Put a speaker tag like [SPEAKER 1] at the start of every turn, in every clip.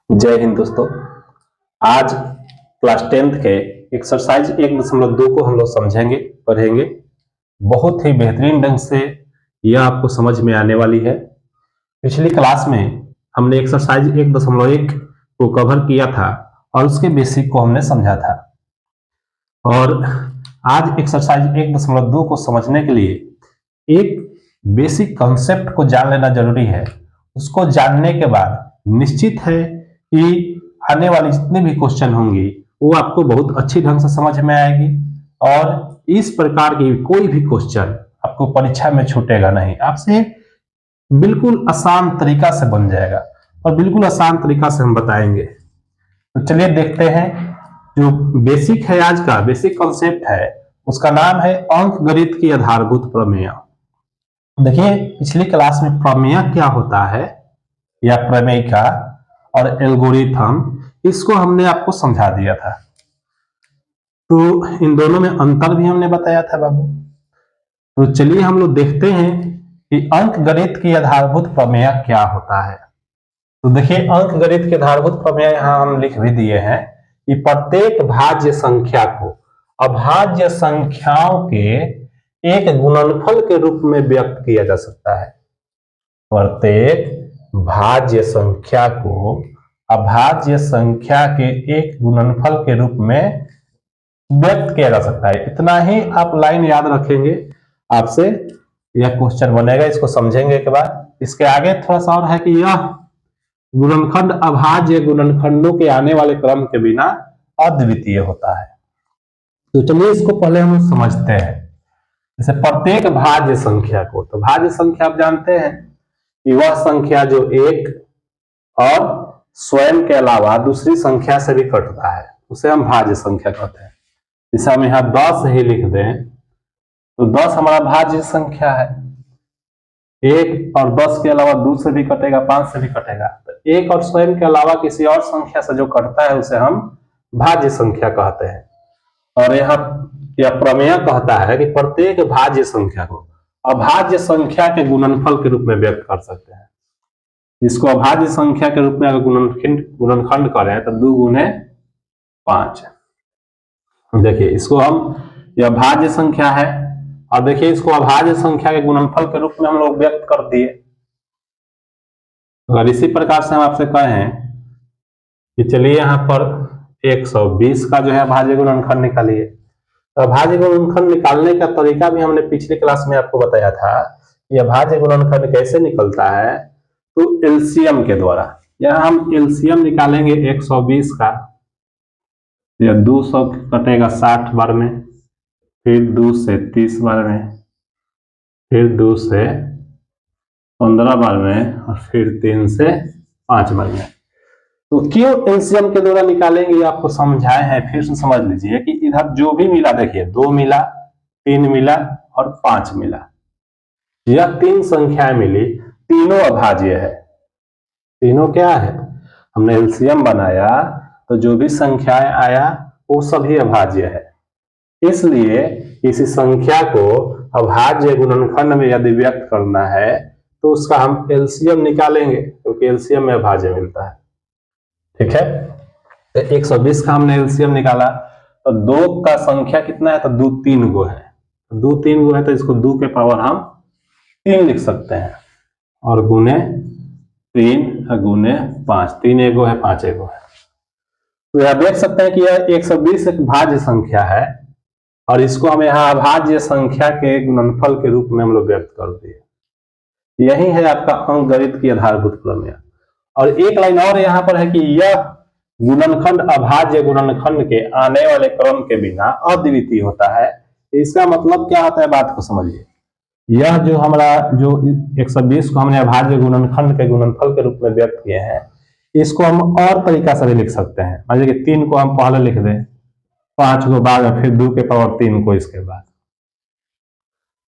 [SPEAKER 1] जय हिंद दोस्तों। आज क्लास 10th के एक्सरसाइज 1.2 को हम लोग समझेंगे, पढ़ेंगे। बहुत ही बेहतरीन ढंग से यह आपको समझ में आने वाली है। पिछली क्लास में हमने एक्सरसाइज 1.1 को कवर किया था और उसके बेसिक को हमने समझा था। और आज एक्सरसाइज 1.2 को समझने के लिए एक बेसिक कॉन्सेप्ट को जान लेना जरूरी है। उसको जानने के बाद निश्चित है कि आने वाली जितने भी क्वेश्चन होंगी वो आपको बहुत अच्छी ढंग से समझ में आएगी और इस प्रकार की कोई भी क्वेश्चन आपको परीक्षा में छूटेगा नहीं। आपसे बिल्कुल आसान तरीका से बन जाएगा और बिल्कुल आसान तरीका से हम बताएंगे। तो चलिए देखते हैं। जो बेसिक है, आज का बेसिक कॉन्सेप्ट है, उसका नाम है अंकगणित की आधारभूत प्रमेय। देखिए, पिछली क्लास में प्रमेय क्या होता है या प्रमेयिका और एल्गोरिथम, इसको हमने आपको समझा दिया था। तो इन दोनों में अंतर भी हमने बताया था बाबू। तो चलिए हम लोग देखते हैं कि अंकगणित की आधारभूत प्रमेय क्या होता है। तो देखिए, अंकगणित के आधारभूत प्रमेय यहां हम लिख भी दिए हैं कि प्रत्येक भाज्य संख्या को अभाज्य संख्याओं के एक गुणनफल के रूप में व्यक्त किया जा सकता है। प्रत्येक भाज्य संख्या को अभाज्य संख्या के एक गुणनफल के रूप में व्यक्त किया जा सकता है। इतना ही आप लाइन याद रखेंगे, आपसे यह क्वेश्चन बनेगा। इसको समझेंगे के बाद इसके आगे थोड़ा सा और है कि यह गुणनखंड अभाज्य गुणनखंडों के आने वाले क्रम के बिना अद्वितीय होता है। तो चलिए इसको पहले हम समझते हैं। जैसे प्रत्येक भाज्य संख्या को, तो भाज्य संख्या आप जानते हैं कि वह संख्या जो एक और स्वयं के अलावा दूसरी संख्या से भी कटता है, उसे हम भाज्य संख्या कहते हैं। जैसे हम यहाँ 10 ही लिख दें तो 10 हमारा भाज्य संख्या है। 1 और 10 के अलावा 2 से भी कटेगा, 5 से भी कटेगा। तो एक और स्वयं के अलावा किसी और संख्या से जो कटता है उसे हम भाज्य संख्या कहते हैं। और यहाँ यह प्रमेय कहता है कि प्रत्येक भाज्य संख्या को अभाज्य संख्या के गुणनफल के रूप में व्यक्त कर सकते हैं। इसको अभाज्य संख्या के रूप में अगर गुणनखंड करें तो 2 गुने 5। देखिए, इसको हम, यह भाज्य संख्या है और देखिए इसको अभाज्य संख्या के गुणनफल के रूप में हम लोग व्यक्त कर दिए। अगर इसी प्रकार से हम आपसे कहें कि चलिए यहाँ पर 120 का जो है अभाज्य गुणनखंड निकालिए, तो अभाज्य गुणनखंड निकालने का तरीका भी हमने पिछली क्लास में आपको बताया था। यह अभाज्य गुणनखंड कैसे निकलता है, तो एलसीएम के द्वारा। यहां हम एलसीएम निकालेंगे 120 का, या 200 कटेगा 60 बार में, फिर 2 से 30 बार में, फिर 2 से 15 बार में और फिर 3 से 5 बार में। तो क्यों एलसीएम के द्वारा निकालेंगे आपको समझाए हैं, फिर से समझ लीजिए कि इधर जो भी मिला, देखिए 2 मिला, 3 मिला और 5 मिला, यह 3 संख्याएं मिली, तीनों अभाज्य है। तीनों क्या है, हमने एलसीएम बनाया तो जो भी संख्याएं आया वो सभी अभाज्य है। इसलिए किसी संख्या को अभाज्य गुणनखंड में यदि व्यक्त करना है तो उसका हम एलसीएम निकालेंगे, क्योंकि एलसीएम में अभाज्य मिलता है। ठीक है, तो 120 का हमने एलसीएम निकाला तो 2 का संख्या कितना है, तो 2 3 गो है। 2 3 गो है तो इसको 2 के पावर हम 3 लिख सकते हैं, और गुने 3 गुने 5, 3 एगो है, 5 एगो है। तो यह देख सकते हैं कि यह 120 एक भाज्य संख्या है और इसको हम यहाँ अभाज्य संख्या के गुणनफल के रूप में हम लोग व्यक्त कर दिए। यही है आपका अंकगणित की आधारभूत प्रमेय। और एक लाइन और यहाँ पर है कि यह गुणनखंड अभाज्य गुणनखंड के आने वाले क्रम के बिना अद्वितीय होता है। इसका मतलब क्या होता है, बात को समझिए। यह जो हमारा जो 120 को हमने अभाज्य गुणनखंड के गुणनफल के रूप में व्यक्त किए हैं, इसको हम और तरीका से भी लिख सकते हैं। मान लीजिए 3 को हम पहले लिख दें, 5 को बाद में, फिर 2 के पावर 3 को इसके बाद।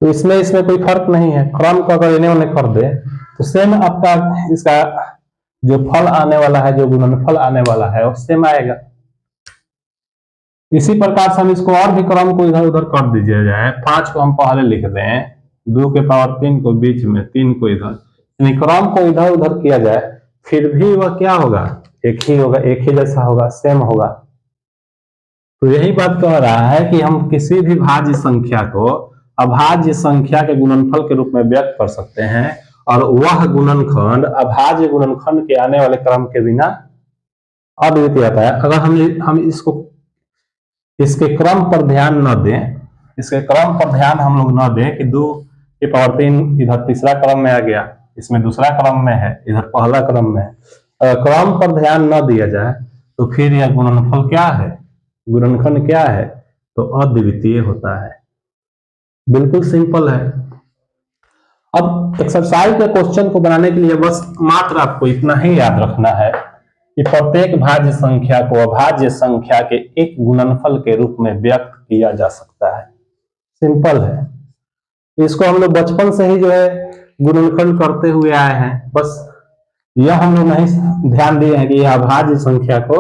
[SPEAKER 1] तो इसमें कोई फर्क नहीं है। क्रम को अगर इन्हें उन्हें कर दे तो सेम आपका इसका जो फल आने वाला है, जो गुणनफल आने वाला है, वो सेम आएगा। इसी प्रकार से हम इसको और भी क्रम को इधर उधर कर दीजिए जाए। 5 को हम पहले लिख दें, 2 के पावर 3 को बीच में, 3 को इधर, यानी क्रम को इधर उधर किया जाए, फिर भी वह क्या होगा, एक ही होगा, एक ही जैसा होगा, सेम होगा। तो यही बात कह रहा है कि हम किसी भी भाज्य संख्या को अभाज्य संख्या के गुणनफल के रूप में व्यक्त कर सकते हैं, और वह गुणनखंड अभाज्य गुणनखंड के आने वाले क्रम के बिना अद्वितीय आता है। अगर हम इसको इसके क्रम पर ध्यान न दें, इसके क्रम पर ध्यान हम लोग न दें कि 2 की पावर 3 इधर तीसरा क्रम में आ गया, इसमें दूसरा क्रम में है, इधर पहला क्रम में है, अगर क्रम पर ध्यान न दिया जाए तो फिर यह गुणनफल क्या है, गुणनखंड क्या है, तो अद्वितीय होता है। बिल्कुल सिंपल है। अब एक्सरसाइज के क्वेश्चन को बनाने के लिए बस मात्र आपको इतना ही याद रखना है कि प्रत्येक भाज्य संख्या को अभाज्य संख्या के एक गुणनफल के रूप में व्यक्त किया जा सकता है। सिंपल है। इसको हम लोग बचपन से ही जो है गुणनखंड करते हुए आए हैं, बस यह हम लोग नहीं ध्यान दिए हैं कि यह अभाज्य संख्या को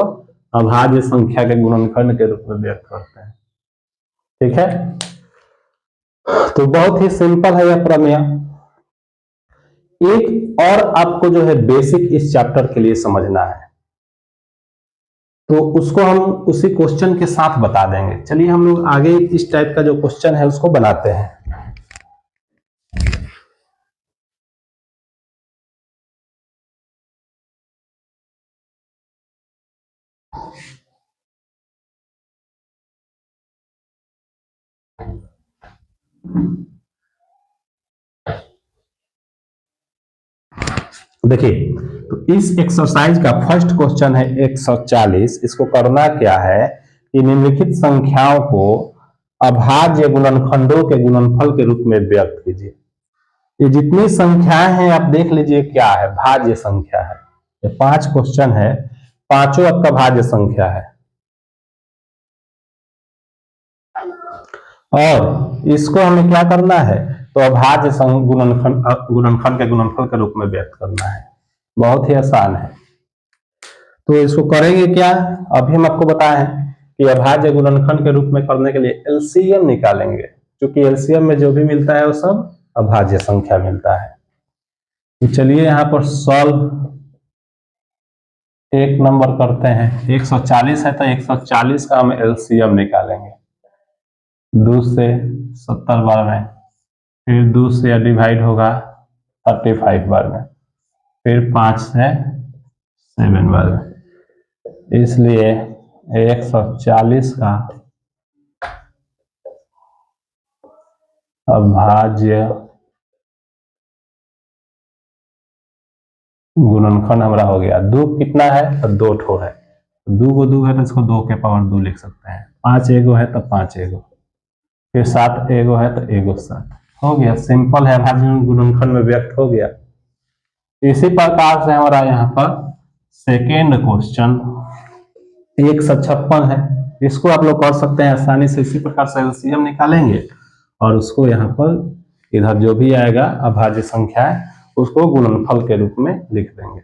[SPEAKER 1] अभाज्य संख्या के गुणनखंड के रूप में व्यक्त करते हैं। ठीक है, तो बहुत ही सिंपल है यह प्रमेय। एक और आपको जो है बेसिक इस चैप्टर के लिए समझना है, तो उसको हम उसी क्वेश्चन के साथ बता देंगे। चलिए हम लोग आगे इस टाइप का जो क्वेश्चन है उसको बनाते हैं। देखिए, तो इस एक्सरसाइज का फर्स्ट क्वेश्चन है 140। इसको करना क्या है कि निम्नलिखित संख्याओं को अभाज्य गुणनखंडों के गुणनफल के रूप में व्यक्त कीजिए। ये जितनी संख्याएं हैं आप देख लीजिए क्या है, भाज्य संख्या है। ये 5 क्वेश्चन है, पांचों आपका भाज्य संख्या है, और इसको हमें क्या करना है, तो अभाज्य गुणनखंड के गुणनफल के रूप में व्यक्त करना है। बहुत ही आसान है। तो इसको करेंगे क्या, अभी हम आपको बताएं कि अभाज्य गुणनखंड के रूप में करने के लिए एलसीएम निकालेंगे, क्योंकि एलसीएम में जो भी मिलता है वो सब अभाज्य संख्या मिलता है। तो चलिए यहाँ पर सॉल्व 1 नंबर करते हैं। 140 है तो 140 का हम एलसीएम निकालेंगे। 2 से 70 बार में, फिर 2 से डिवाइड होगा 35 बार में, फिर 5 से 7 बार में। इसलिए 140 का अभाज्य गुणनखंड हमारा हो गया। 2 कितना है तो 2 ठो है, 2 को 2 है तो इसको 2 के पावर 2 लिख सकते हैं। 5 एगो है तो 5 एगो, फिर 7 एगो है तो एगो 7 हो गया। सिंपल है, अभाज्य गुणनखंड में व्यक्त हो गया। इसी प्रकार से हमारा यहाँ पर सेकेंड क्वेश्चन 156 है। इसको आप लोग कर सकते हैं आसानी से। इसी प्रकार से एलसीएम निकालेंगे और उसको यहाँ पर इधर जो भी आएगा अभाज्य संख्या है उसको गुणनफल के रूप में लिख देंगे।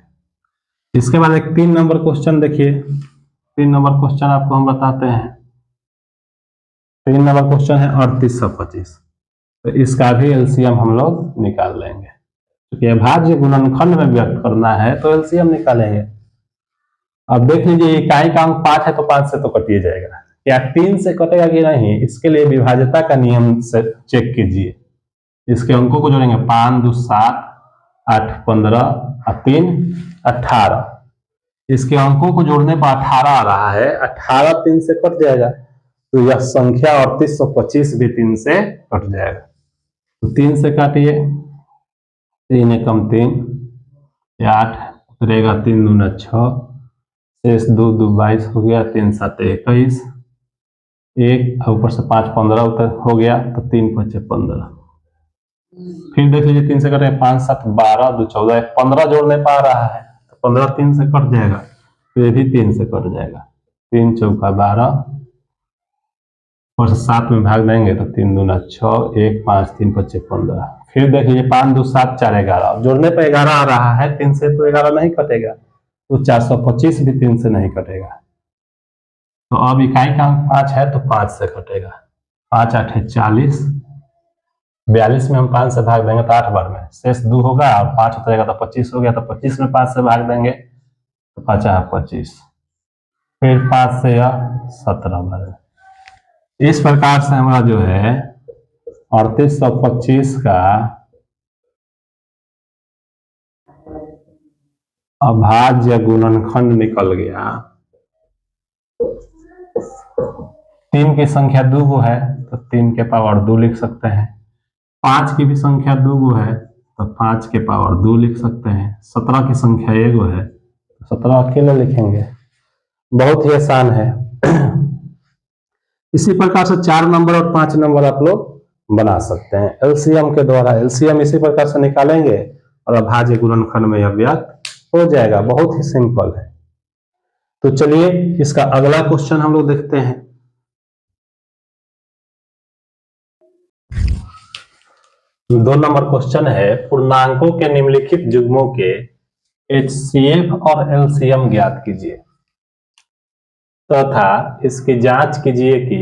[SPEAKER 1] इसके बाद एक 3 नंबर क्वेश्चन देखिए। 3 नंबर क्वेश्चन आपको हम बताते हैं। 3 नंबर क्वेश्चन है 3825। तो इसका भी एलसीएम हम लोग निकाल लेंगे, क्योंकि अभाज्य गुणनखंड में व्यक्त करना है तो एलसीएम निकालेंगे। अब देख लीजिए इकाई का अंक 5 है तो 5 से तो कटिए जाएगा, क्या 3 से कटेगा कि नहीं, इसके लिए विभाज्यता का नियम से चेक कीजिए। इसके अंकों को जोड़ेंगे, 5 2 7 8 15 और 3 18। इसके अंकों को जोड़ने पर 18 आ रहा है, 18 3 से कट जाएगा, तो यह संख्या 3825 भी 3 से कट जाएगा। तो 3 से काटिए, 3 एकम 3, 8 उतरेगा, 3 दूना 6, शेष 2 2 22 हो गया, 3 7 21, 1 ऊपर से 5 15 उतर हो गया, तो 3 5 15। फिर देख लीजिए 3 से कटे 5 7 12 2 14, 15 जोड़ने पा रहा है तो 15 3 से कट जाएगा, तो ये भी 3 से कट जाएगा। 3 चौका 12 और 7 में भाग देंगे तो 3 दूना 6, 1 5 3 5 15। फिर देख लीजिए 5 2 7 4 11, जोड़ने पर 11 आ रहा है, 3 से तो 11 नहीं कटेगा, तो 425 भी 3 से नहीं कटेगा। तो अब इकाई का अंक 5 है तो 5 से कटेगा। 5 8 है 40, 42 में हम 5 से भाग देंगे तो 8 बार में, शेष 2 होगा और 5 उतरेगा तो 25 हो गया, तो 25 में 5 से भाग देंगे 50 25, फिर 5 से यह 17 बने। इस प्रकार से हमारा जो है 3825 का अभाज्य गुणनखंड निकल गया। 3 की संख्या 2 गो है तो 3 के पावर 2 लिख सकते हैं। 5 की भी संख्या 2 गो है तो 5 के पावर 2 लिख सकते हैं। 17 की संख्या 1 गो है तो 17 अकेले लिखेंगे। बहुत ही आसान है। इसी प्रकार से 4 नंबर और 5 नंबर आप लोग बना सकते हैं एलसीएम के द्वारा। एलसीएम इसी प्रकार से निकालेंगे और अभाज्य गुणनखंड में यह व्यक्त हो जाएगा। बहुत ही सिंपल है। तो चलिए इसका अगला क्वेश्चन हम लोग देखते हैं। दो नंबर क्वेश्चन है, पूर्णांकों के निम्नलिखित युग्मों के एचसीएफ और एलसीएम ज्ञात कीजिए तथा इसकी जांच कीजिए कि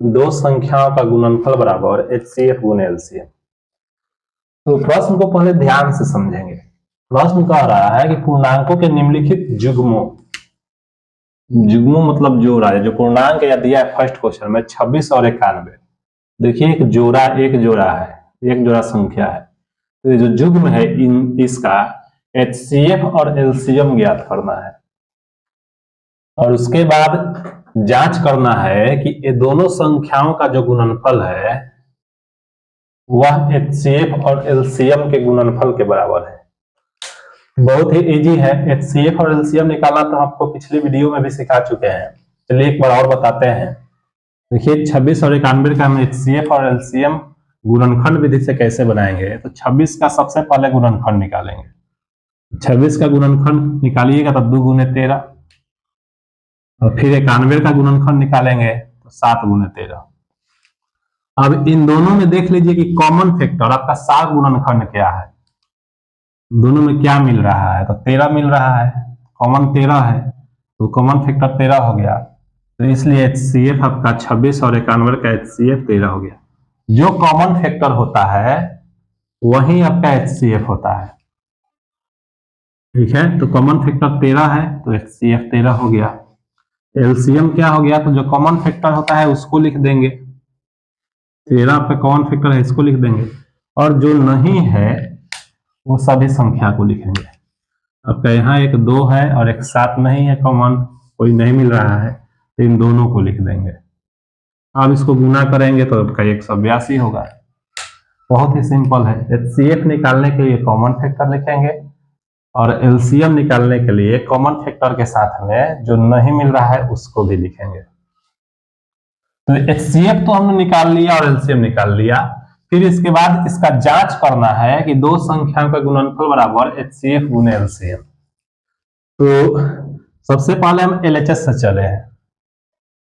[SPEAKER 1] दो संख्याओं का गुणनफल बराबर एचसीएफ गुने एलसीएम। तो प्रश्न को पहले ध्यान से समझेंगे। प्रश्न कह रहा है कि पूर्णांकों के निम्नलिखित युग्मों, युग्मों मतलब जोड़ा है। जो पूर्णांक या दिया है फर्स्ट क्वेश्चन में 26 और 91। देखिए एक जोड़ा है, एक जोड़ा संख्या है। तो ये जो युग्म है इसका एचसीएफ और एलसीएम ज्ञात करना है और उसके बाद जांच करना है कि ये दोनों संख्याओं का जो गुणनफल है वह एचसीएफ और एलसीएम के गुणनफल के बराबर है। बहुत ही इजी है। एचसीएफ और एलसीएम निकालना तो आपको पिछली वीडियो में भी सिखा चुके हैं। चलिए एक बार और बताते हैं। देखिए 26 और 91 का हम एचसीएफ और एलसीएम गुणनखंड विधि से कैसे बनाएंगे। तो 26 का सबसे पहले गुणनखंड निकालेंगे। 26 का गुणनखंड निकालिएगा तो 2 गुने 13 और फिर 91 का गुणनखंड निकालेंगे तो 7 गुने 13। अब इन दोनों में देख लीजिए कि कॉमन फैक्टर आपका 7 गुणनखंड क्या है। दोनों में क्या मिल रहा है तो 13 मिल रहा है। कॉमन 13 है तो कॉमन फैक्टर 13 हो गया। तो इसलिए एचसीएफ आपका 26 और 91 का एचसीएफ 13 हो गया। जो कॉमन फैक्टर होता है वही आपका एचसीएफ होता है। ठीक है, तो कॉमन फैक्टर 13 है तो एचसीएफ 13 हो गया। एलसीएम क्या हो गया, तो जो कॉमन फैक्टर होता है उसको लिख देंगे। 13 आपका कॉमन फैक्टर है, इसको लिख देंगे और जो नहीं है वो सभी संख्या को लिखेंगे। आपका यहाँ एक 2 है और एक 7 नहीं है, कॉमन कोई नहीं मिल रहा है तो इन दोनों को लिख देंगे। अब इसको गुना करेंगे तो आपका 182 होगा। बहुत ही सिंपल है। एचसीएफ निकालने के लिए कॉमन फैक्टर लिखेंगे और एलसीएम निकालने के लिए कॉमन फैक्टर के साथ में जो नहीं मिल रहा है उसको भी लिखेंगे। तो एचसीएफ तो हमने निकाल लिया और एलसीएम निकाल लिया। फिर इसके बाद इसका जांच करना है कि दो संख्याओं का गुणनफल बराबर एचसीएफ गुने एलसीएम। तो सबसे पहले हम एलएचएस से चले हैं।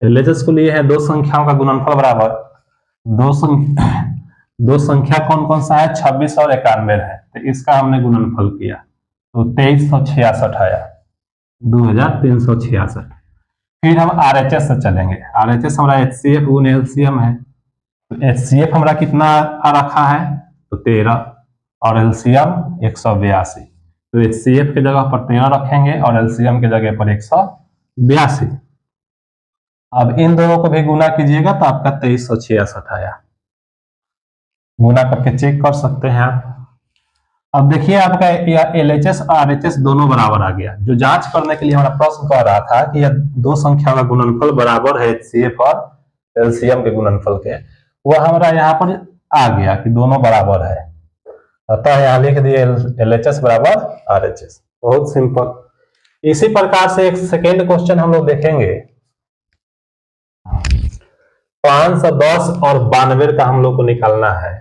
[SPEAKER 1] एलएचएस को लिए है दो संख्याओं का गुणनफल बराबर दो संख्या कौन कौन सा है 26 और 91 है। तो इसका हमने गुणनफल किया तो 2366 आया, 2366। फिर हम आरएचएस से चलेंगे। आरएचएस हमारा एचसीएफ गुने एलसीएम है। तो एचसीएफ हमारा कितना रखा है तो 13 और एलसीएम 182। तो एचसीएफ के जगह पर 13 रखेंगे और एलसीएम के जगह पर 182। अब इन दोनों को भी गुना कीजिएगा तो आपका 2366 आया। गुना करके चेक कर सकते हैं आप। अब देखिए आपका एलएचएस और आरएचएस दोनों बराबर आ गया। जो जांच करने के लिए हमारा प्रश्न कह रहा था कि यह दो संख्या का गुणनफल बराबर है एचसीएफ और एलसीएम के गुणनफल के, वह हमारा यहाँ पर आ गया कि दोनों बराबर है। अतः यहाँ लिख दिए एलएचएस बराबर आरएचएस। बहुत सिंपल। इसी प्रकार से एक सेकेंड क्वेश्चन हम लोग देखेंगे। 510 और 92 का हम लोग को निकालना है।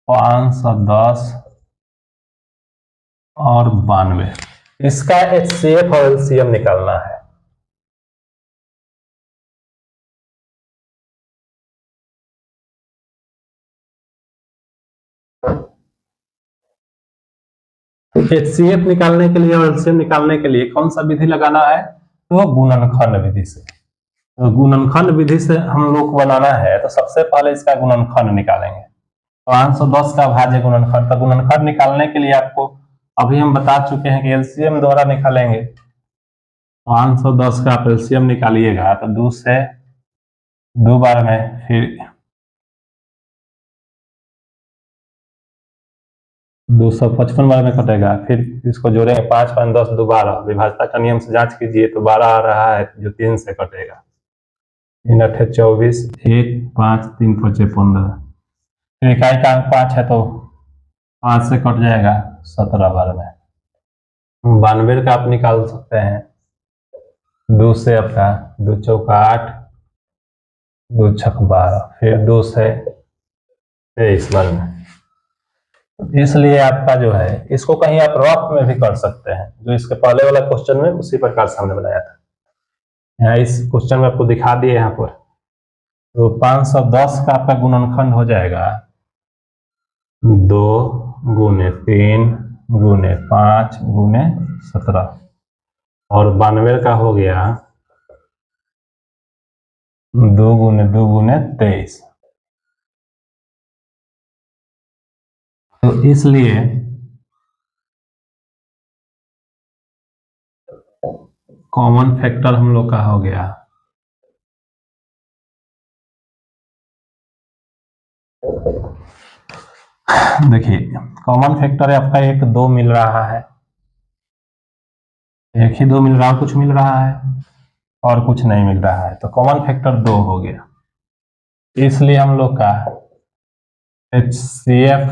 [SPEAKER 1] पाँच 10 और 92, इसका एचसीएफ और एलसीएम निकालना है। एचसीएफ निकालने के लिए और एलसीएम निकालने के लिए कौन सा विधि लगाना है तो गुणनखंड विधि से। तो गुणनखंड विधि से हम लोग को बनाना है तो सबसे पहले इसका गुणनखंड निकालेंगे। 510 का भाज्य गुणनफल, तो गुणनफल निकालने के लिए आपको अभी हम बता चुके हैं कि एलसीएम द्वारा निकालेंगे। 510 का आप एलसीएम निकालिएगा तो 2 से 2 बार में, फिर 255 बार में कटेगा, फिर इसको जोड़ेंगे 5 5 10 दोबारा, विभाजता का नियम से जांच कीजिए तो 12 आ रहा है जो 3 से कटेगा। 3 8 24, 1 5 3 5 15, फिर इकाई का अंक 5 है तो 5 से कट जाएगा 17 बार में। 92 का आप निकाल सकते हैं, 2 से आपका 2 चौका 8, 2 छक 12, फिर 2 से 23 बार में। इसलिए आपका जो है इसको कहीं आप रफ में भी कर सकते हैं, जो इसके पहले वाला क्वेश्चन में उसी प्रकार से हमने बनाया था। यहाँ इस क्वेश्चन में आपको दिखा दिए यहाँ पर। तो 510 का आपका गुणनखंड हो जाएगा 2 गुने 3 गुने 5 गुने 17, और 92 का हो गया 2 गुने 2 गुने 23। तो इसलिए कॉमन फैक्टर हम लोग का हो गया देखिए कॉमन फैक्टर है आपका 1 2 मिल रहा है, 1 ही 2 मिल रहा है, कुछ मिल रहा है और कुछ नहीं मिल रहा है, तो कॉमन फैक्टर 2 हो गया। इसलिए हम लोग का HCF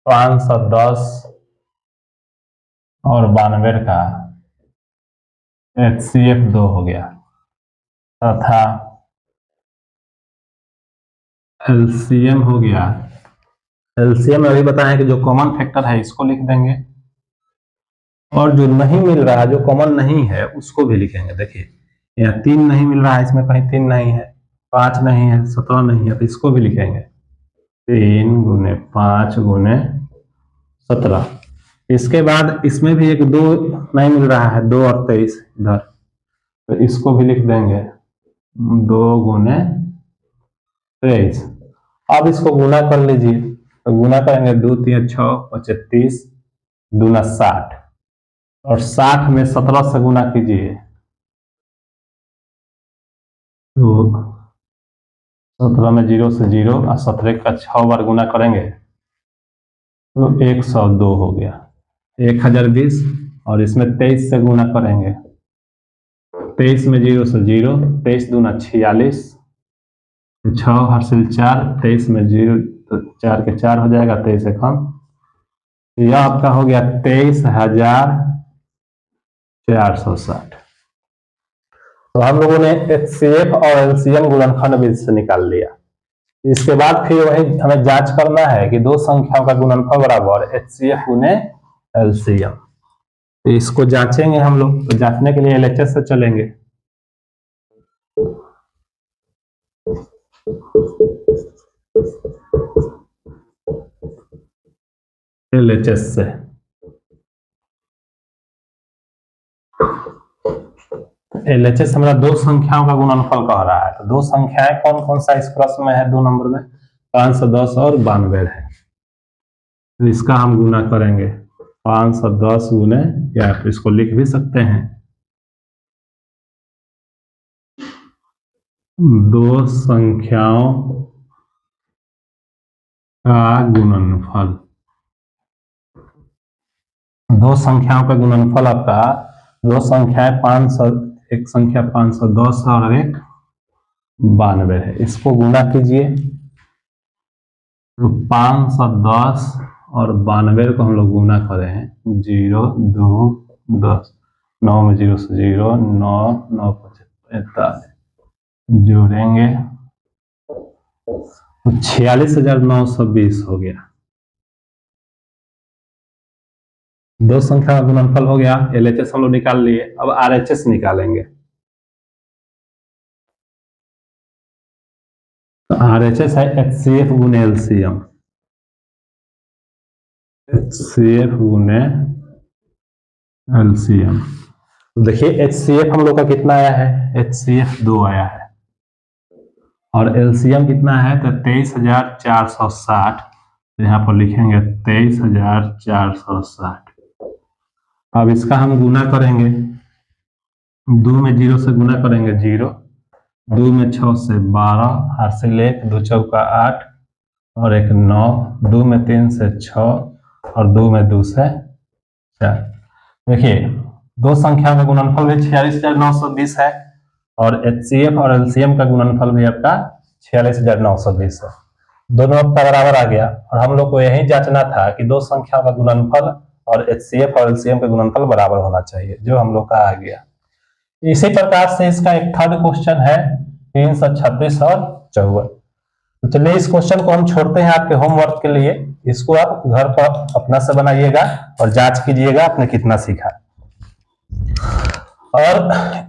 [SPEAKER 1] 510 और 92 का HCF 2 हो गया, तथा LCM हो गया। LCM अभी बताएं कि जो कॉमन फैक्टर है इसको लिख देंगे, और जो नहीं मिल रहा है, जो कॉमन नहीं है, उसको भी लिखेंगे। देखिए यहाँ 3 नहीं मिल रहा है, इसमें कहीं 3 नहीं है, 5 नहीं है, 17 नहीं है, तो इसको भी लिखेंगे 3 गुने 5 गुने 17। इसके बाद इसमें भी एक 2 नहीं मिल रहा है, 2 और 23 इधर, तो इसको भी लिख देंगे 2 गुने 23। अब इसको गुना कर लीजिए, तो गुना करेंगे 2 3 6 25, दूना 60, और 60 में 17 से गुना कीजिए तो 17 में 0 से 0, और 17 का 6 बार गुना करेंगे तो 102 हो गया, 1020, और इसमें 23 से गुना करेंगे, 23 में 0 से 0, 23 दूना 46, 6 हासिल 4, 23 में 0 तो 4 के 4 हो जाएगा, 23 से कम, यह आपका हो गया 23,460। तो हम लोगों ने HCF और LCM गुणनखंड भी से निकाल लिया। इसके बाद फिर वही हमें जांच करना है कि दो संख्याओं का गुणनफल बराबर HCF गुने LCM। तो इसको जांचेंगे हम लोग, तो जांचने के लिए LHS से चलेंगे। LHS से LHS हमारा दो संख्याओं का गुणनफल कह रहा है, तो दो संख्याएं कौन कौन सा इस प्रश्न में है, 2 नंबर में 510 और 92 है। तो इसका हम गुना करेंगे 510 गुने, या तो इसको लिख भी सकते हैं दो संख्याओं का गुणनफल। दो संख्याओं का गुणनफल आपका, दो संख्याएं 500, एक संख्या 510 और एक 92 है, इसको गुना कीजिए तो 510 और 92 को हम लोग गुना करें हैं 0 2 10, 9 में 0 से 0, 9 9 45, जोड़ेंगे तो 46,920 हो गया। दो संख्या का गुणनफल हो गया। LHS हम लोग निकाल लिए, अब RHS निकालेंगे। तो RHS है HCF गुने LCM, HCF गुने LCM। तो देखिए HCF हम लोग का कितना आया है, HCF 2 आया है, और एलसीएम कितना है तो 23,460, तो यहाँ पर लिखेंगे 23,460। अब इसका हम गुना करेंगे, 2 में 0 से गुना करेंगे 0, 2 में 6 से 12, हासिल 1, 2 चौका 8 और 1 9, 2 में 3 से 6 और 2 में 2 से 4। देखिए दो संख्या का गुणनफल भी 46,920 है और HCF और LCM का गुणनफल भी आपका 46,920 है। दोनों आपका बराबर आ गया और हम लोग को यही जांचना था कि दो संख्या का गुणनफल और HCF और LCM का गुणनफल बराबर होना चाहिए, जो हम लोग का आ गया। इसी प्रकार से इसका एक थर्ड क्वेश्चन है 336 और 54। तो चलिए इस क्वेश्चन को हम छोड़ते हैं आपके होमवर्क के लिए, इसको आप घर पर अपना से बनाइएगा और जांच कीजिएगा आपने कितना सीखा। और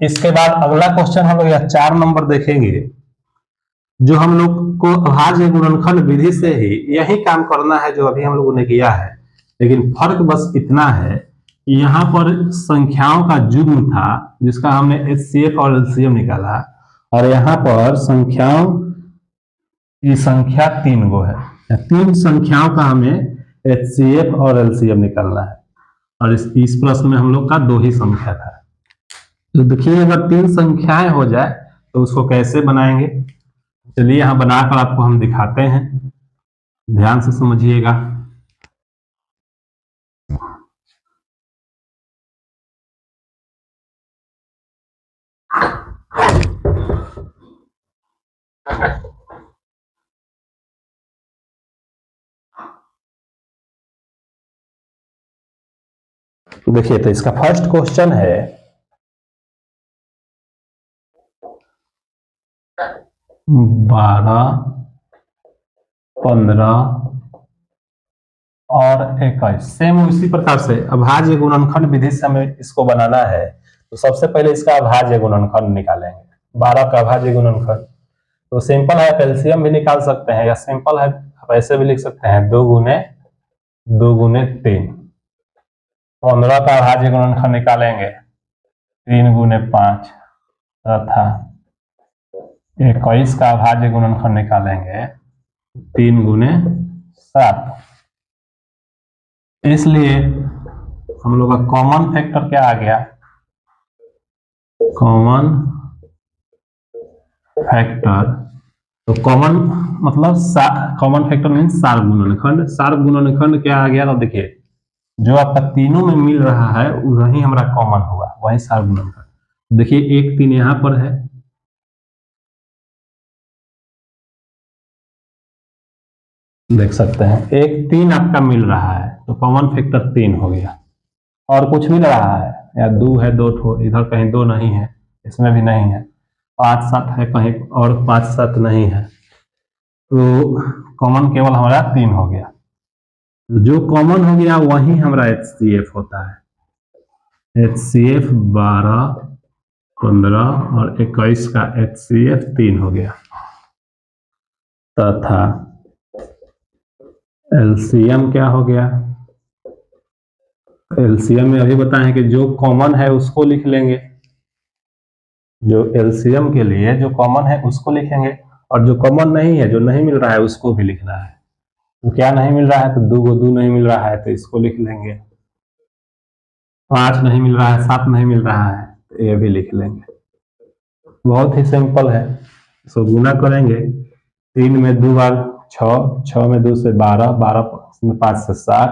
[SPEAKER 1] इसके बाद अगला क्वेश्चन हम लोग 4 नंबर देखेंगे, जो हम लोग को अभाज्य गुणनखंड विधि से ही यही काम करना है जो अभी हम लोगों ने किया है, लेकिन फर्क बस इतना है कि यहाँ पर संख्याओं का युग्म था जिसका हमने HCF और LCM निकाला, और यहाँ पर संख्याओं की संख्या 3 गो है, 3 संख्याओं का हमें HCF और LCM निकालना है, और इस प्रश्न में हम लोग का 2 ही संख्या था। तो देखिए अगर 3 संख्याएं हो जाए तो उसको कैसे बनाएंगे, चलिए यहां बनाकर आपको हम दिखाते हैं, ध्यान से समझिएगा। देखिए तो इसका फर्स्ट क्वेश्चन है 12, 15 और 21। सेम उसी प्रकार से अभाज्य गुणनखंड विधि से हमें इसको बनाना है। तो सबसे पहले इसका अभाज्य गुणनखंड निकालेंगे, 12 का अभाज्य गुणनखंड। तो सिंपल है, आप एलसीएम भी निकाल सकते हैं, या सिंपल है आप ऐसे भी लिख सकते हैं 2 गुने 2 गुने 3। 15 का अभाज्य गुणनखंड निकालेंगे 3 गुने 5 तथा 21 का अभाज्य गुणनखंड निकालेंगे 3 गुने 7। इसलिए हम लोग का कॉमन फैक्टर क्या आ गया, कॉमन फैक्टर। तो कॉमन मतलब कॉमन फैक्टर मीन सार गुणनखंड। सार गुणनखंड क्या आ गया, तो देखिए जो आपका तीनों में मिल रहा है वही हमारा कॉमन हुआ, वही सार गुणनखंड। देखिए 1 3 यहां पर है, देख सकते हैं 1 3 आपका मिल रहा है तो कॉमन फैक्टर 3 हो गया। और कुछ मिल रहा है या 2 है, 2 ठो, इधर कहीं 2 नहीं है, इसमें भी नहीं है, 5 7 है कहीं और 5 7 नहीं है, तो कॉमन केवल हमारा 3 हो गया। जो कॉमन हो गया वही हमारा HCF होता है। HCF 12, 15 और 21 का HCF 3 हो गया, तथा LCM क्या हो गया, LCM में अभी बताएं कि जो कॉमन है उसको लिख लेंगे, जो LCM के लिए जो कॉमन है उसको लिखेंगे, और जो कॉमन नहीं है, जो नहीं मिल रहा है, उसको भी लिखना है। तो क्या नहीं मिल रहा है, तो 2 को 2 नहीं मिल रहा है तो इसको लिख लेंगे, 5 नहीं मिल रहा है, 7 नहीं मिल रहा है तो ये भी लिख लेंगे। बहुत ही सिंपल है। इसको गुना करेंगे, 3 में 2 बार 6, 6 में 2 से 12, 12 में 5 से 60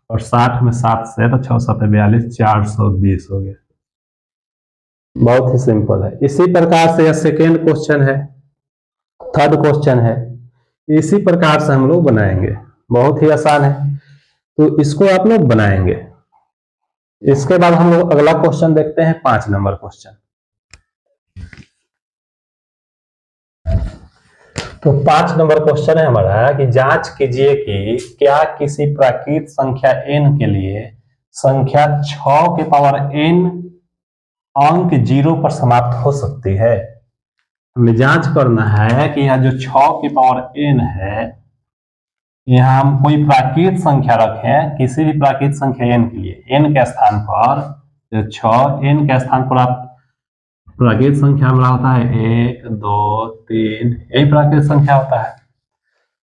[SPEAKER 1] और 60 में 7 से, तो 6 7 42, 420 हो गया। बहुत ही सिंपल है। इसी प्रकार से यह सेकेंड क्वेश्चन है, थर्ड क्वेश्चन है, इसी प्रकार से हम लोग बनाएंगे, बहुत ही आसान है। तो इसको आप लोग बनाएंगे। इसके बाद हम लोग अगला क्वेश्चन देखते हैं, 5 नंबर क्वेश्चन। तो 5 नंबर क्वेश्चन है हमारा कि जांच कीजिए कि क्या किसी प्राकृत संख्या n के लिए संख्या 6 के पावर n अंक 0 पर समाप्त हो सकती है। हमें जांच करना है कि यह जो 6 की पावर n है, यहाँ हम कोई प्राकृत संख्या रखें, किसी भी प्राकृत संख्या n के लिए n के स्थान पर 6, n के स्थान पर आप प्राकृत संख्या हमारा होता है 1 2 3, यही प्राकृत संख्या होता है।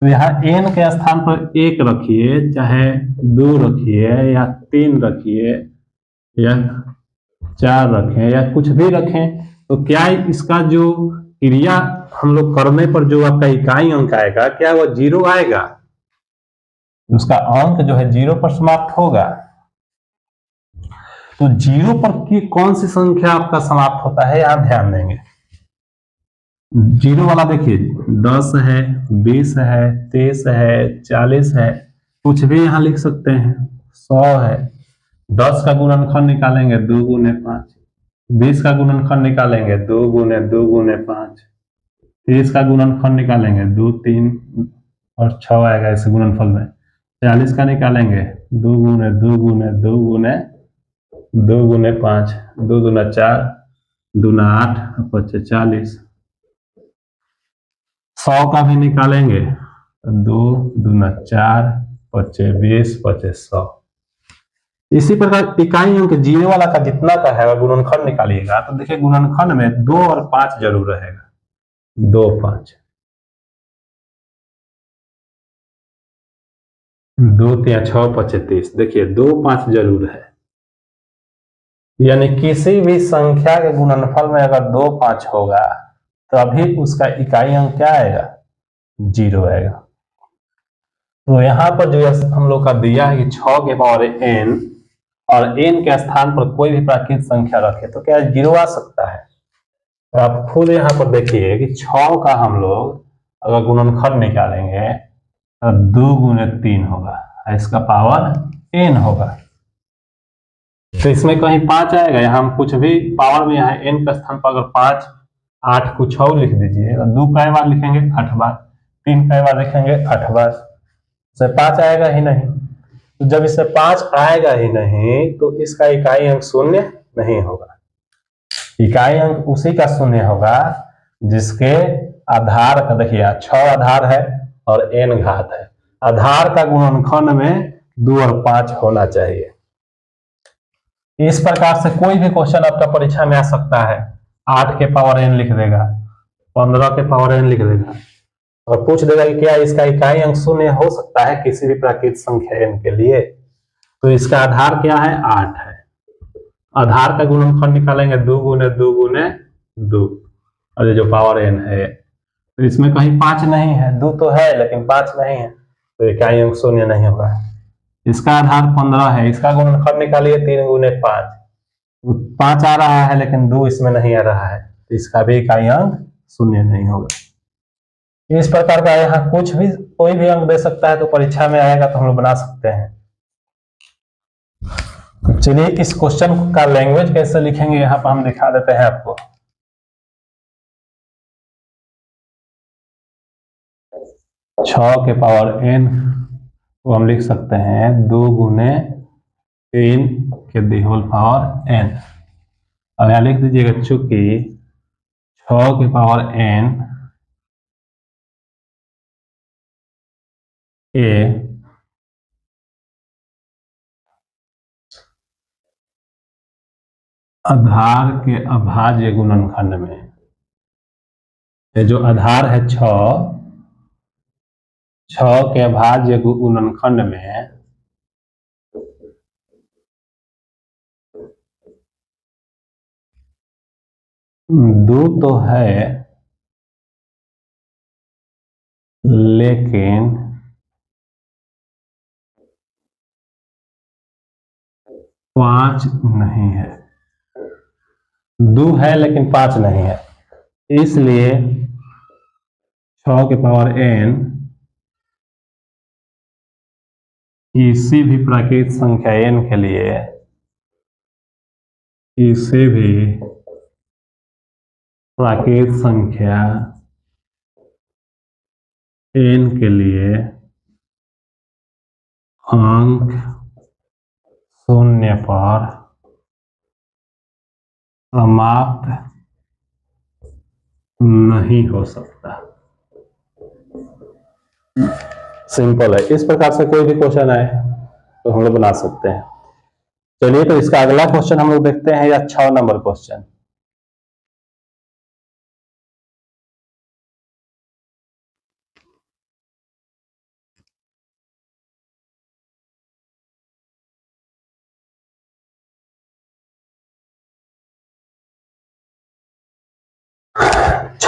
[SPEAKER 1] तो यहाँ n के स्थान पर 1 रखिए, चाहे 2 रखिए, या 3 रखिए, या 4 रखें, या कुछ भी रखें, तो क्या इसका जो क्रिया हम लोग करने पर जो आपका इकाई अंक आएगा, क्या वो 0 आएगा? उसका अंक जो है 0 पर समाप्त होगा। तो 0 पर की कौन सी संख्या आपका समाप्त होता है, यहां ध्यान देंगे। 0 वाला देखिए 10 है, 20 है, 23 है, 40 है, कुछ भी यहां लिख सकते हैं, 100 है। 10 का गुणनखंड निकालेंगे 2 गुने 5, 20 का गुणनखंड निकालेंगे 2 गुने 2 गुने 5, 30 का गुणनखंड निकालेंगे 2 3 और 6 आएगा इस गुणनफल में। 40 का निकालेंगे 2 गुने 2 गुने 2 गुने 2 गुने 5, 2 दूना 4, दूना 8, 25 40। 100 का भी निकालेंगे 2 दूना 4, 25 20, 25 100। इसी प्रकार इकाई अंक 0 वाला का जितना का है गुणनखंड निकालिएगा, तो देखिए गुणनखंड में 2 और 5 जरूर रहेगा, 2 5, 2 3 6 25 30, देखिए 2 5 जरूर है। यानी किसी भी संख्या के गुणनफल में अगर 2 5 होगा तो अभी उसका इकाई अंक क्या आएगा, 0 आएगा। तो यहाँ पर जो हम लोग का दिया है कि 6 के पावर n, और n के स्थान पर कोई भी प्राकृत संख्या रखे तो क्या 0 आ सकता है? तो आप खुद यहाँ पर देखिए कि 6 का हम लोग अगर गुणनखंड निकालेंगे तो 2 गुने 3 होगा, इसका पावर n होगा। तो इसमें कहीं 5 आएगा, यहाँ हम कुछ भी पावर में यहाँ n का स्थान पर अगर 5 8 कुछ और लिख दीजिए, 2 कई बार लिखेंगे 8 बार, 3 कई बार लिखेंगे 8 बार, इससे 5 आएगा ही नहीं। तो जब इससे 5 आएगा ही नहीं तो इसका इकाई अंक शून्य नहीं होगा। इकाई अंक उसी का शून्य होगा जिसके आधार का, देखिए 6 आधार है और n घात है, आधार का गुणनखंड में 2 और 5 होना चाहिए। इस प्रकार से कोई भी क्वेश्चन आपका परीक्षा में आ सकता है। 8 के पावर n लिख देगा, 15 के पावर n लिख देगा और पूछ देगा कि क्या इसका इकाई अंक शून्य हो सकता है किसी भी प्राकृत संख्या n के लिए। तो इसका आधार क्या है, 8 है। आधार का गुणनखंड निकालेंगे 2 गुने 2 गुने 2, और ये जो पावर n है, तो इसमें कहीं 5 नहीं है, 2 तो है लेकिन 5 नहीं है, तो इकाई अंक शून्य नहीं होगा। इसका आधार 15 है, इसका गुणनखंड निकालिए 3 गुने 5, 5 आ रहा है लेकिन 2 इसमें नहीं आ रहा है, तो इसका भी इकाई अंक शून्य नहीं होगा। इस प्रकार का यहाँ कुछ भी कोई भी अंक दे सकता है, तो परीक्षा में आएगा तो हम लोग बना सकते हैं। चलिए इस क्वेश्चन का लैंग्वेज कैसे लिखेंगे यहाँ पर हम दिखा देते हैं आपको। छह के पावर n को हम लिख सकते हैं 2 गुने 3 के दी होल पावर n। अब यहाँ लिख दीजिएगा चूंकि 6 के पावर n के आधार के अभाज्य गुणनखंड में, ये जो आधार है 6 के अभाज्य गुणनखंड में 2 तो है लेकिन 5 नहीं है, 2 है लेकिन 5 नहीं है, इसलिए 6 के पावर n किसी भी प्राकृत संख्या n के लिए, किसी भी प्राकृत संख्या n के लिए अंक शून्य पर समाप्त नहीं हो सकता। सिंपल है। इस प्रकार से कोई भी क्वेश्चन आए तो हम लोग बना सकते हैं। चलिए तो इसका अगला क्वेश्चन हम लोग देखते हैं, या 6 नंबर क्वेश्चन।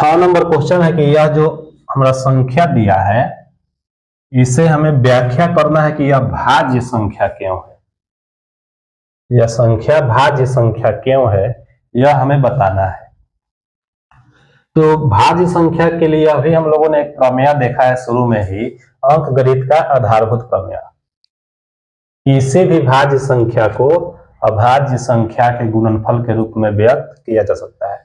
[SPEAKER 1] 6 नंबर क्वेश्चन है कि यह जो हमारा संख्या दिया है इसे हमें व्याख्या करना है कि यह भाज्य संख्या क्यों है। यह संख्या भाज्य संख्या क्यों है यह हमें बताना है। तो भाज्य संख्या के लिए अभी हम लोगों ने एक प्रमेय देखा है शुरू में ही, अंकगणित का आधारभूत प्रमेय। किसी भी भाज्य संख्या को अभाज्य संख्या के गुणनफल के रूप में व्यक्त किया जा सकता है।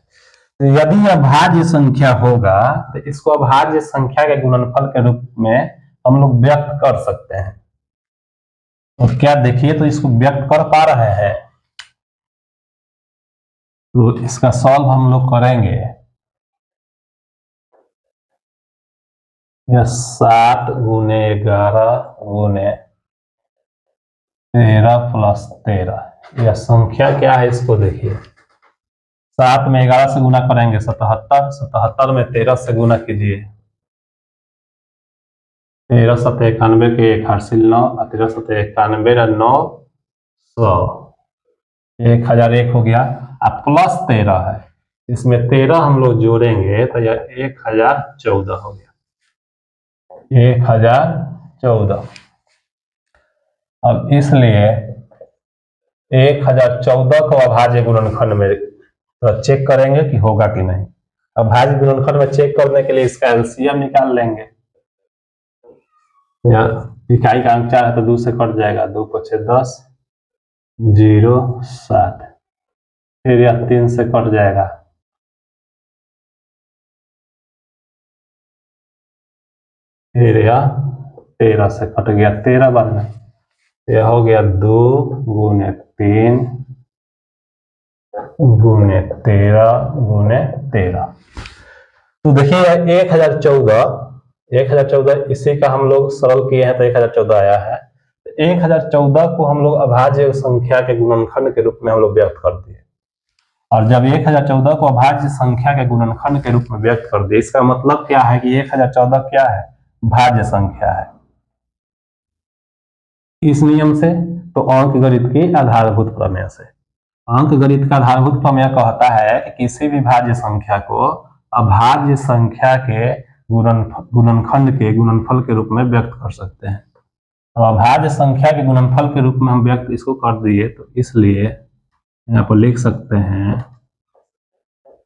[SPEAKER 1] तो यदि अभाज्य संख्या होगा तो इसको अभाज्य संख्या के गुणनफल के रूप में हम लोग व्यक्त कर सकते हैं। और क्या देखिए तो इसको व्यक्त कर पा रहे हैं, तो इसका सॉल्व हम लोग करेंगे। यह 7 गुने 11 गुने 13 प्लस 13, यह संख्या क्या है इसको देखिए। 7 में 11 से गुना करेंगे 77, 77 में 13 से गुना कीजिए 13 7 91 के 1 हासिल 9, 13 7 91 9 100, 1001 हो गया। अब प्लस 13 है, इसमें 13 हम लोग जोड़ेंगे तो यह 1014 हो गया, 1014। अब इसलिए 1014 को अभाज्य गुणनखंड में तो चेक करेंगे कि होगा कि नहीं। अभाज्य गुणनखंड में चेक करने के लिए इसका एलसीएम निकाल लेंगे। या इकाई का अंक 4 है तो 2 से कट जाएगा, 2 को 6 10, 0 7, फिर यह 3 से कट जाएगा, फिर यह 13 से कट गया 13 बार में, यह हो गया 2 गुने 3 गुने 13 गुने 13। तो देखिए 1014 इसी का हम लोग सरल किए हैं तो 1014 आया है। 1014 को हम लोग अभाज्य संख्या के गुणनखंड के रूप में हम लोग व्यक्त कर दिए। और जब 1014 को अभाज्य संख्या के गुणनखंड के रूप में व्यक्त कर दिए, इसका मतलब क्या है कि 1014 क्या है, भाज्य संख्या है। इस नियम से तो अंकगणित की आधारभूत प्रमेय से। अंकगणित का आधारभूत प्रमेय कहता है कि किसी भी भाज्य संख्या को अभाज्य संख्या के गुणनखंड के गुणनफल के रूप में व्यक्त कर सकते हैं। तो अभाज्य संख्या के गुणनफल के रूप में हम व्यक्त इसको कर दिए, तो इसलिए यहाँ पर लिख सकते हैं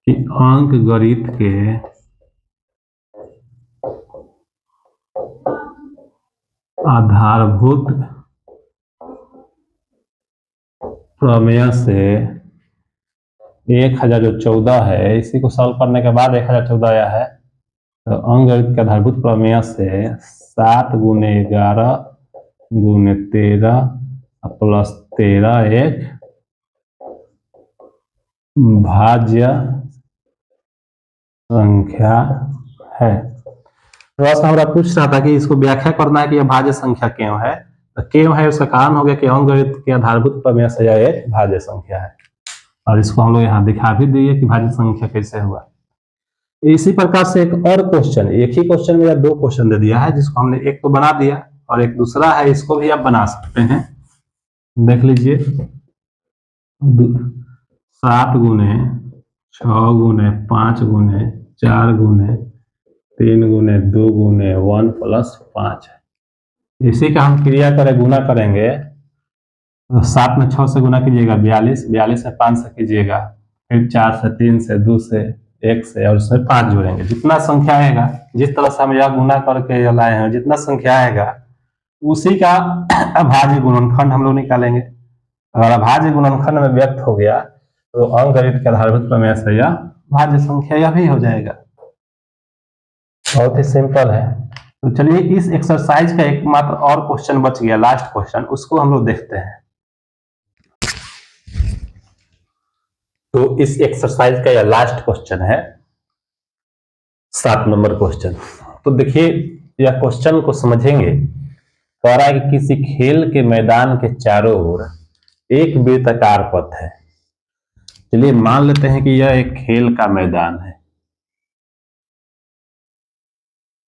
[SPEAKER 1] कि अंकगणित के आधारभूत प्रमेय से 1014 है, इसी को सॉल्व करने के बाद 1014 आया है। तो अंकगणित के आधारभूत प्रमेय से 7 गुने 11 गुने 13 प्लस 13 एक भाज्य संख्या है। प्रश्न हमारा पूछ रहा था कि इसको व्याख्या करना है कि यह भाज्य संख्या क्यों है। तो क्यों है उसका कारण हो गया कि अंकगणित के आधारभूत प्रमेय से यह एक भाज्य संख्या है। और इसको हम लोग यहाँ दिखा भी दिए कि भाज्य संख्या कैसे हुआ। इसी प्रकार से एक और क्वेश्चन, एक ही क्वेश्चन में 2 क्वेश्चन दे दिया है, जिसको हमने एक तो बना दिया और एक दूसरा है, इसको भी आप बना सकते हैं। देख लीजिए 7 गुने 6 गुने 5 गुने 4 गुने 3 गुने 2 गुने 1 प्लस 5 है। इसी का हम क्रिया करें, गुना करेंगे तो 7 में 6 से गुना कीजिएगा 42, 42 में 5 से कीजिएगा, फिर 4 से 3 से 2 से 1 से और उसमें 5 जोड़ेंगे। जितना संख्या आएगा, जिस तरह से हम यह गुना करके लाए हैं, जितना संख्या आएगा उसी का अभाज्य गुणनखंड हम लोग निकालेंगे। अगर अभाज्य गुणनखंड में व्यक्त हो गया तो अंकगणित के आधारभूत प्रमेय से यह भाज्य संख्या यह भी हो जाएगा। बहुत ही सिंपल है। तो चलिए इस एक्सरसाइज का एकमात्र और क्वेश्चन बच गया, लास्ट क्वेश्चन, उसको हम लोग देखते हैं। तो इस एक्सरसाइज का यह लास्ट क्वेश्चन है, 7 नंबर क्वेश्चन। तो देखिए यह क्वेश्चन को समझेंगे। कह रहा है कि किसी खेल के मैदान के चारों ओर एक वृत्ताकार पथ है। चलिए मान लेते हैं कि यह एक खेल का मैदान है,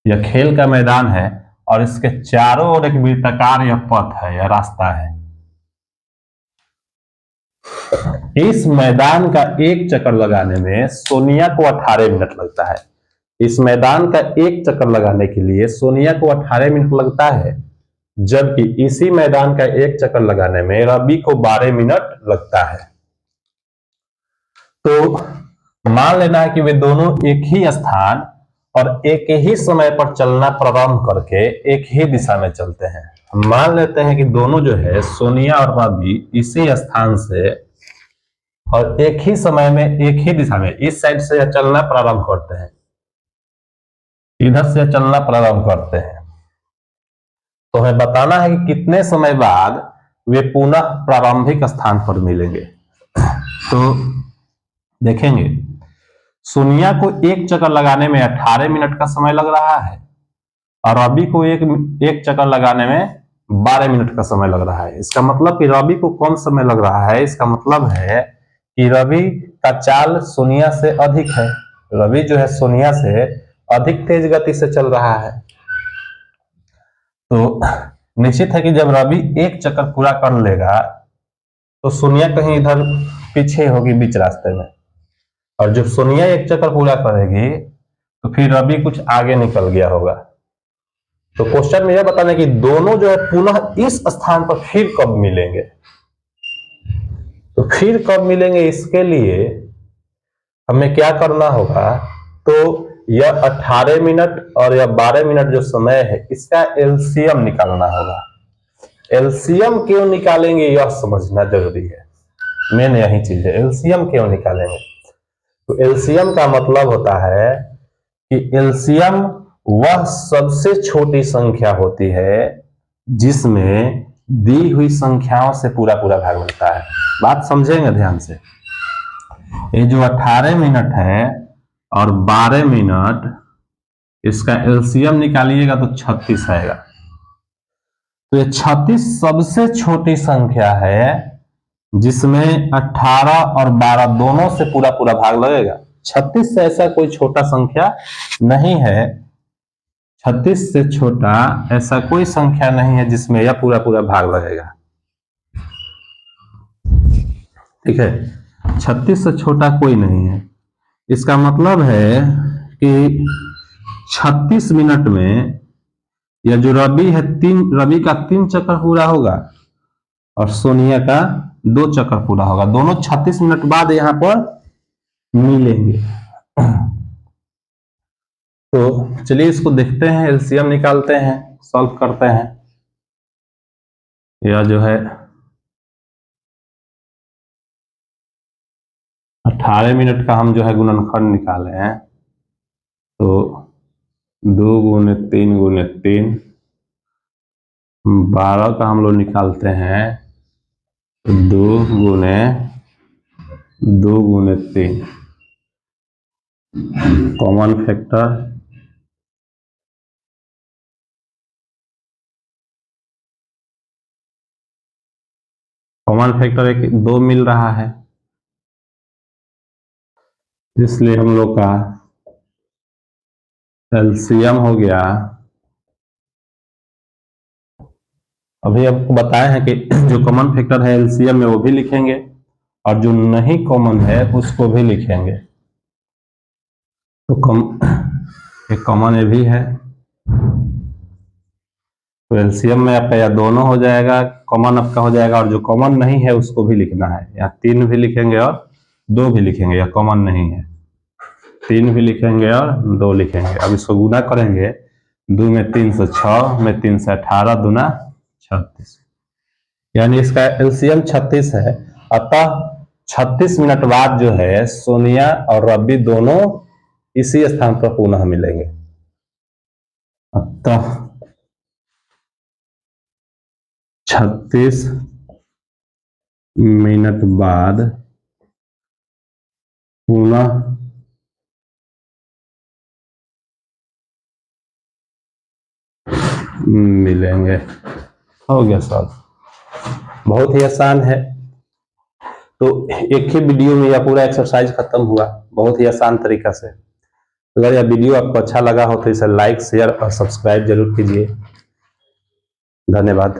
[SPEAKER 1] यह खेल का मैदान है और इसके चारों ओर एक वृत्ताकार यह पथ है, यह रास्ता है। इस मैदान का एक चक्कर लगाने में सोनिया को 18 मिनट लगता है। इस मैदान का एक चक्कर लगाने के लिए सोनिया को 18 मिनट लगता है, जबकि इसी मैदान का एक चक्कर लगाने में रवि को 12 मिनट लगता है। तो मान लेना है कि वे दोनों एक ही स्थान और एक ही समय पर चलना प्रारंभ करके एक ही दिशा में चलते हैं। मान लेते हैं कि दोनों जो है सोनिया और रवि इसी स्थान से और एक ही समय में एक ही दिशा में इस साइड से चलना प्रारंभ करते हैं, इधर से चलना प्रारंभ करते हैं। तो हमें बताना है कि कितने समय बाद वे पुनः प्रारंभिक स्थान पर मिलेंगे। तो देखेंगे, सोनिया को एक चक्कर लगाने में 18 मिनट का समय लग रहा है और रवि को एक चक्कर लगाने में 12 मिनट का समय लग रहा है। इसका मतलब कि रवि को कम समय लग रहा है। इसका मतलब है कि रवि का चाल सोनिया से अधिक है। रवि जो है सोनिया से अधिक तेज गति से चल रहा है। तो निश्चित है कि जब रवि एक चक्कर पूरा कर लेगा तो सोनिया कहीं इधर पीछे होगी बीच रास्ते में, और जब सोनिया एक चक्कर पूरा करेगी तो फिर रवि कुछ आगे निकल गया होगा। तो क्वेश्चन में यह बताना है कि दोनों जो है पुनः इस स्थान पर फिर कब मिलेंगे। तो फिर कब मिलेंगे, इसके लिए हमें क्या करना होगा, तो यह 18 मिनट और यह 12 मिनट जो समय है इसका एलसीएम निकालना होगा। एलसीएम क्यों निकालेंगे यह समझना जरूरी है। मेन यही चीज है, एलसीएम क्यों निकालेंगे। तो एलसीएम का मतलब होता है कि एलसीएम वह सबसे छोटी संख्या होती है जिसमें दी हुई संख्याओं से पूरा भाग मिलता है। बात समझेंगे ध्यान से। ये जो 18 मिनट है और 12 मिनट, इसका एलसीएम निकालिएगा तो 36 आएगा। तो ये 36 सबसे छोटी संख्या है जिसमें 18 और 12 दोनों से पूरा भाग लगेगा। 36 से ऐसा कोई छोटा संख्या नहीं है, 36 से छोटा ऐसा कोई संख्या नहीं है जिसमें यह पूरा भाग लगेगा। ठीक है, 36 से छोटा कोई नहीं है। इसका मतलब है कि 36 मिनट में यह जो रवि है रवि का 3 चक्कर पूरा होगा और सोनिया का 2 चक्कर पूरा होगा। दोनों 36 मिनट बाद यहां पर मिलेंगे। तो चलिए इसको देखते हैं, एलसीएम निकालते हैं, सॉल्व करते हैं। यह जो है 18 मिनट का हम जो है गुणनखंड निकाले हैं, तो 2 गुने 3 गुने 3, 12 का हम लोग निकालते हैं 2 गुने 3, कॉमन फैक्टर एक 2 मिल रहा है, इसलिए हम लोग का एलसीएम हो गया। अभी आपको बताए हैं कि जो कॉमन फैक्टर है एलसीएम में वो भी लिखेंगे और जो नहीं कॉमन है उसको भी लिखेंगे। तो एक कॉमन ये भी है, तो एलसीएम में आपका या दोनों हो जाएगा, कॉमन आपका हो जाएगा, और जो कॉमन नहीं है उसको भी लिखना है। या 3 भी लिखेंगे और 2 भी लिखेंगे, या कॉमन नहीं है 3 भी लिखेंगे और 2 लिखेंगे। अब इसको गुना करेंगे, 2 में 3 से 6, में 3 से 18, दूना 36, यानी इसका एलसीएम 36 है। अतः 36 मिनट बाद जो है सोनिया और रवि दोनों इसी स्थान पर पुनः मिलेंगे। अतः 36 मिनट बाद पुनः मिलेंगे। हो गया सॉल्व। बहुत ही आसान है। तो एक ही वीडियो में यह पूरा एक्सरसाइज खत्म हुआ, बहुत ही आसान तरीका से। अगर यह वीडियो आपको अच्छा लगा हो तो इसे लाइक, शेयर और सब्सक्राइब जरूर कीजिए। धन्यवाद।